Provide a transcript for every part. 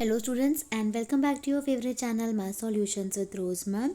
Hello students and welcome back to your favourite channel math solutions with Rose ma'am.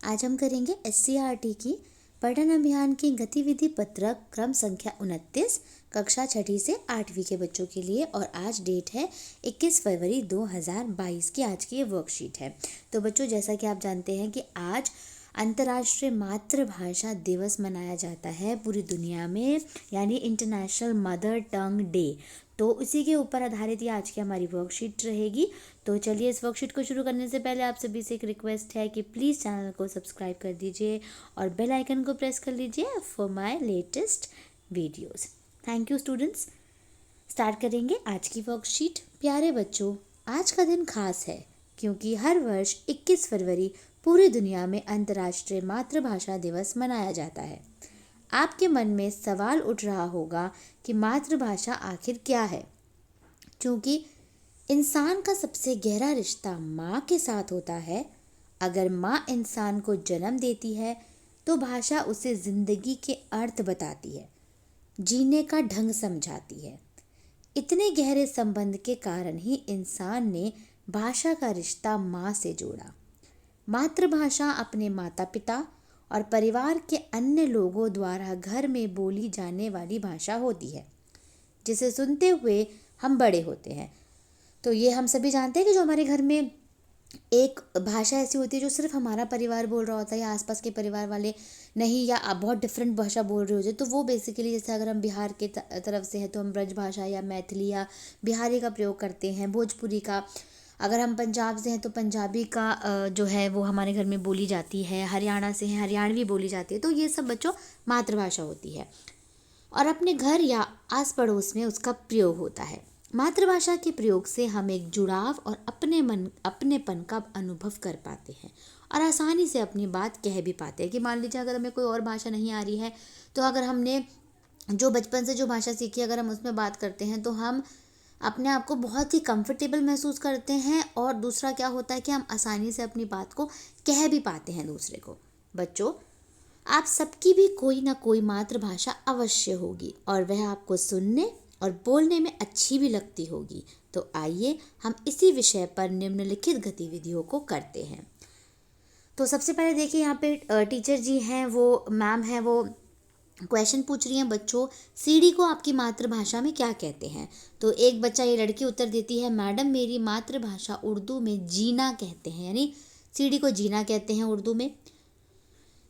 आज हम करेंगे SCERT की पठन अभियान की गतिविधि पत्रक क्रम संख्या 29 कक्षा 6ठी से 8वीं के बच्चों के लिए। और आज डेट है 21 फरवरी 2022 की। आज की ये वर्कशीट है। तो बच्चों, जैसा कि आप जानते हैं कि आज अंतर्राष्ट्रीय मातृभाषा दिवस मनाया जाता है पूरी दुनिया में, यानी इंटरनेशनल मदर टंग डे। तो उसी के ऊपर आधारित ये आज की हमारी वर्कशीट रहेगी। तो चलिए, इस वर्कशीट को शुरू करने से पहले आप सभी से एक रिक्वेस्ट है कि प्लीज़ चैनल को सब्सक्राइब कर दीजिए और बेल आइकन को प्रेस कर लीजिए for my latest videos. Thank you students. Start करेंगे आज की वर्कशीट। प्यारे बच्चों, आज का दिन खास है क्योंकि हर वर्ष 21 फरवरी पूरी दुनिया में अंतर्राष्ट्रीय मातृभाषा दिवस मनाया जाता है। आपके मन में सवाल उठ रहा होगा कि मातृभाषा आखिर क्या है। क्योंकि इंसान का सबसे गहरा रिश्ता माँ के साथ होता है। अगर माँ इंसान को जन्म देती है तो भाषा उसे जिंदगी के अर्थ बताती है, जीने का ढंग समझाती है। इतने गहरे संबंध के कारण ही इंसान ने भाषा का रिश्ता माँ से जोड़ा। मातृभाषा अपने माता पिता और परिवार के अन्य लोगों द्वारा घर में बोली जाने वाली भाषा होती है, जिसे सुनते हुए हम बड़े होते हैं। तो ये हम सभी जानते हैं कि जो हमारे घर में एक भाषा ऐसी होती है जो सिर्फ हमारा परिवार बोल रहा होता है या आसपास के परिवार वाले नहीं, या आप बहुत डिफरेंट भाषा बोल रहे हो, तो वो बेसिकली जैसे अगर हम बिहार के तरफ से हैं तो हम ब्रज भाषा या मैथिली या बिहारी का प्रयोग करते हैं, भोजपुरी का। अगर हम पंजाब से हैं तो पंजाबी का जो है वो हमारे घर में बोली जाती है। हरियाणा से हैं, हरियाणवी बोली जाती है। तो ये सब बच्चों मातृभाषा होती है और अपने घर या आस पड़ोस में उसका प्रयोग होता है। मातृभाषा के प्रयोग से हम एक जुड़ाव और अपनेपन का अनुभव कर पाते हैं और आसानी से अपनी बात कह भी पाते हैं। कि मान लीजिए अगर हमें कोई और भाषा नहीं आ रही है तो अगर हमने जो बचपन से जो भाषा सीखी, अगर हम उसमें बात करते हैं तो हम अपने आप को बहुत ही कंफर्टेबल महसूस करते हैं। और दूसरा क्या होता है कि हम आसानी से अपनी बात को कह भी पाते हैं दूसरे को। बच्चों, आप सबकी भी कोई ना कोई मातृभाषा अवश्य होगी और वह आपको सुनने और बोलने में अच्छी भी लगती होगी। तो आइए हम इसी विषय पर निम्नलिखित गतिविधियों को करते हैं। तो सबसे पहले देखिए, यहाँ पे टीचर जी हैं, वो मैम है, वो क्वेश्चन पूछ रही हैं बच्चों, सीढ़ी को आपकी मातृभाषा में क्या कहते हैं। तो एक बच्चा, ये लड़की उत्तर देती है, मैडम मेरी मातृभाषा उर्दू में जीना कहते हैं, यानी सीढ़ी को जीना कहते हैं उर्दू में।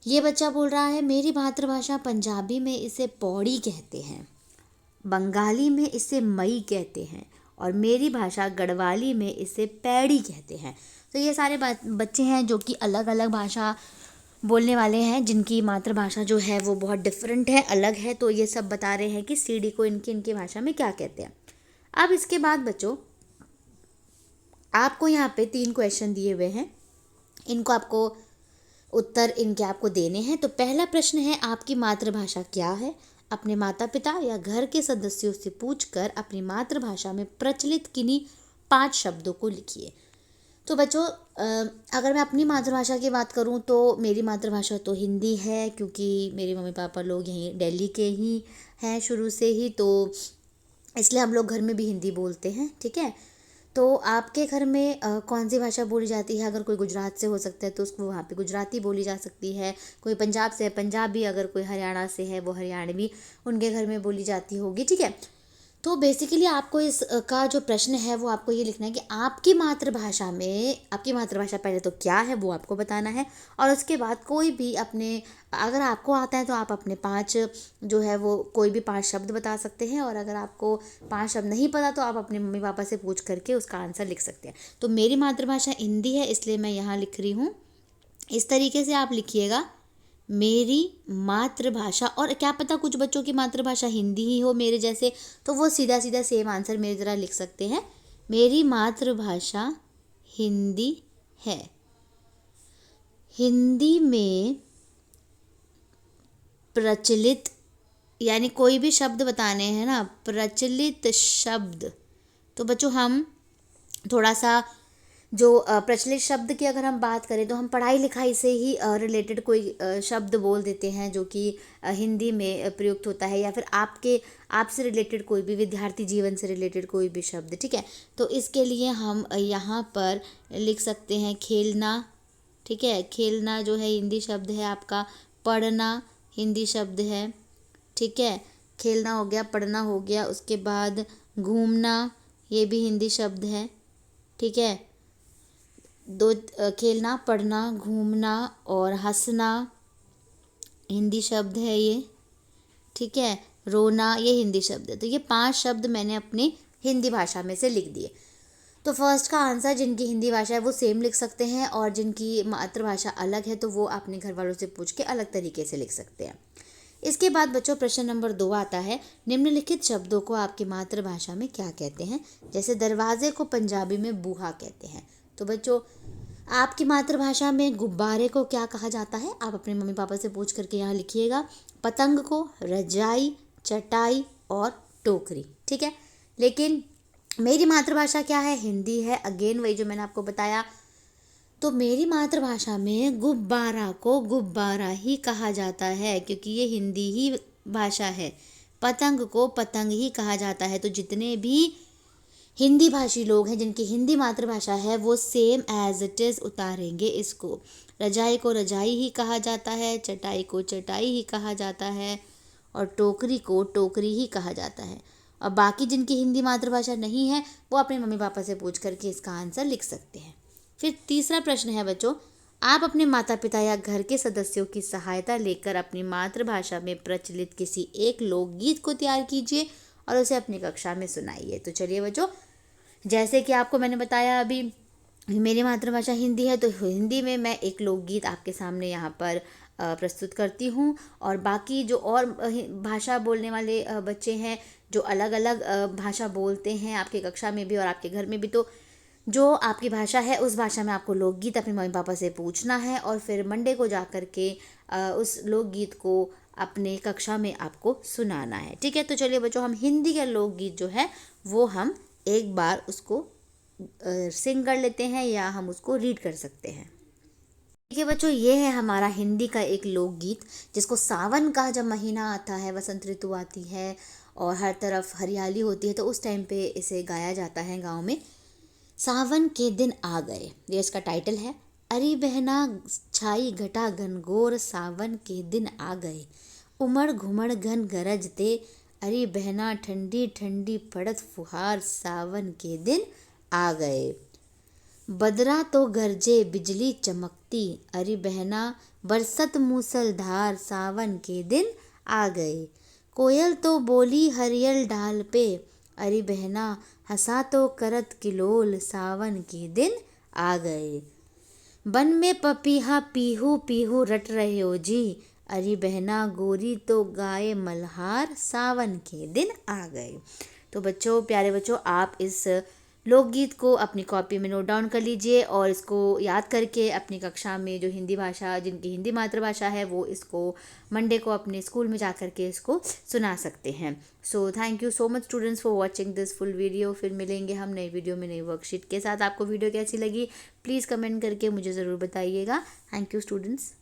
ये बच्चा बोल रहा है, मेरी मातृभाषा पंजाबी में इसे पौड़ी कहते हैं, बंगाली में इसे मई कहते हैं और मेरी भाषा गढ़वाली में इसे पैड़ी कहते हैं। तो ये सारे बच्चे हैं जो कि अलग अलग भाषा बोलने वाले हैं, जिनकी मातृभाषा जो है वो बहुत डिफरेंट है, अलग है। तो ये सब बता रहे हैं कि सीढ़ी को इनकी भाषा में क्या कहते हैं। अब इसके बाद बच्चों, आपको यहाँ पे 3 क्वेश्चन दिए हुए हैं, इनको आपको उत्तर इनके आपको देने हैं। तो पहला प्रश्न है, आपकी मातृभाषा क्या है। अपने माता पिता या घर के सदस्यों से पूछकर अपनी मातृभाषा में प्रचलित किन्हीं 5 शब्दों को लिखिए। तो बच्चों, अगर मैं अपनी मातृभाषा की बात करूं तो मेरी मातृभाषा तो हिंदी है, क्योंकि मेरे मम्मी पापा लोग यहीं दिल्ली के ही हैं शुरू से ही, तो इसलिए हम लोग घर में भी हिंदी बोलते हैं। ठीक है, तो आपके घर में कौन सी भाषा बोली जाती है। अगर कोई गुजरात से हो सकता है तो उसको वहाँ पे गुजराती बोली जा सकती है। कोई पंजाब से है पंजाबी, अगर कोई हरियाणा से है वो हरियाणवी उनके घर में बोली जाती होगी। ठीक है, तो बेसिकली आपको इस का जो प्रश्न है वो आपको ये लिखना है कि आपकी मातृभाषा में, आपकी मातृभाषा पहले तो क्या है वो आपको बताना है। और उसके बाद कोई भी अपने, अगर आपको आता है तो आप अपने 5 जो है वो कोई भी 5 शब्द बता सकते हैं। और अगर आपको 5 शब्द नहीं पता तो आप अपने मम्मी पापा से पूछ करके उसका आंसर लिख सकते हैं। तो मेरी मातृभाषा हिंदी है, इसलिए मैं यहाँ लिख रही हूँ। इस तरीके से आप लिखिएगा, मेरी मातृभाषा। और क्या पता कुछ बच्चों की मातृभाषा हिंदी ही हो मेरे जैसे, तो वो सीधा सीधा सेम आंसर मेरी तरह लिख सकते हैं, मेरी मातृभाषा हिंदी है। हिंदी में प्रचलित, यानी कोई भी शब्द बताने हैं ना, प्रचलित शब्द। तो बच्चों हम थोड़ा सा जो प्रचलित शब्द की अगर हम बात करें तो हम पढ़ाई लिखाई से ही रिलेटेड कोई शब्द बोल देते हैं जो कि हिंदी में प्रयुक्त होता है, या फिर आपसे रिलेटेड कोई भी विद्यार्थी जीवन से रिलेटेड कोई भी शब्द, ठीक है। तो इसके लिए हम यहाँ पर लिख सकते हैं खेलना, ठीक है। खेलना जो है हिंदी शब्द है आपका, पढ़ना हिंदी शब्द है, ठीक है। खेलना हो गया, पढ़ना हो गया, उसके बाद घूमना ये भी हिंदी शब्द है, ठीक है। दो खेलना, पढ़ना, घूमना और हंसना हिंदी शब्द है ये, ठीक है। रोना ये हिंदी शब्द है। तो ये 5 शब्द मैंने अपनी हिंदी भाषा में से लिख दिए। तो फर्स्ट का आंसर, जिनकी हिंदी भाषा है वो सेम लिख सकते हैं, और जिनकी मातृभाषा अलग है तो वो अपने घर वालों से पूछ के अलग तरीके से लिख सकते हैं। इसके बाद बच्चों प्रश्न नंबर 2 आता है, निम्नलिखित शब्दों को आपकी मातृभाषा में क्या कहते हैं। जैसे दरवाजे को पंजाबी में बूहा कहते हैं। तो बच्चों आपकी मातृभाषा में गुब्बारे को क्या कहा जाता है, आप अपने मम्मी पापा से पूछ करके यहाँ लिखिएगा। पतंग को रजाई, चटाई और टोकरी, ठीक है। लेकिन मेरी मातृभाषा क्या है, हिंदी है। अगेन वही जो मैंने आपको बताया, तो मेरी मातृभाषा में गुब्बारा को गुब्बारा ही कहा जाता है, क्योंकि ये हिंदी ही भाषा है। पतंग को पतंग ही कहा जाता है। तो जितने भी हिंदी भाषी लोग हैं जिनकी हिंदी मातृभाषा है वो सेम एज इट इज़ उतारेंगे इसको। रजाई को रजाई ही कहा जाता है, चटाई को चटाई ही कहा जाता है, और टोकरी को टोकरी ही कहा जाता है। और बाकी जिनकी हिंदी मातृभाषा नहीं है वो अपने मम्मी पापा से पूछ करके इसका आंसर लिख सकते हैं। फिर तीसरा प्रश्न है बच्चों, आप अपने माता पिता या घर के सदस्यों की सहायता लेकर अपनी मातृभाषा में प्रचलित किसी एक लोकगीत को तैयार कीजिए और उसे अपनी कक्षा में सुनाइए। तो चलिए बच्चों, जैसे कि आपको मैंने बताया अभी मेरी मातृभाषा हिंदी है, तो हिंदी में मैं एक लोकगीत आपके सामने यहाँ पर प्रस्तुत करती हूँ। और बाकी जो और भाषा बोलने वाले बच्चे हैं जो अलग अलग भाषा बोलते हैं आपकी कक्षा में भी और आपके घर में भी, तो जो आपकी भाषा है उस भाषा में आपको लोकगीत अपने मम्मी पापा से पूछना है, और फिर मंडे को जा कर के उस लोकगीत को अपने कक्षा में आपको सुनाना है, ठीक है। तो चलिए बच्चों, हम हिंदी का लोकगीत जो है वो हम एक बार उसको सिंग कर लेते हैं, या हम उसको रीड कर सकते हैं। देखिए बच्चों, ये है हमारा हिंदी का एक लोकगीत, जिसको सावन का जब महीना आता है, वसंत ऋतु आती है और हर तरफ हरियाली होती है, तो उस टाइम पे इसे गाया जाता है गांव में। सावन के दिन आ गए, ये इसका टाइटल है। अरे बहना छाई घटा घनघोर, सावन के दिन आ गए, उमड़ घुमड़ घन गरजते, अरे बहना ठंडी ठंडी पड़त फुहार, सावन के दिन आ गए। बदरा तो गरजे बिजली चमकती, अरे बहना बरसत मूसलधार, सावन के दिन आ गए। कोयल तो बोली हरियल डाल पे, अरे बहना हंसा तो करत किलोल, सावन के दिन आ गए। बन में पपीहा पीहू पीहू रट रहे हो जी, अरे बहना गोरी तो गाए मल्हार, सावन के दिन आ गए। तो बच्चों, प्यारे बच्चों, आप इस लोकगीत को अपनी कॉपी में नोट डाउन कर लीजिए और इसको याद करके अपनी कक्षा में जो हिंदी भाषा, जिनकी हिंदी मातृभाषा है, वो इसको मंडे को अपने स्कूल में जा कर के इसको सुना सकते हैं। So thank you so much students for watching this full video. फिर मिलेंगे हम नई वीडियो में नई वर्कशीट के साथ। आपको वीडियो कैसी लगी प्लीज़ कमेंट करके मुझे ज़रूर बताइएगा। Thank you students.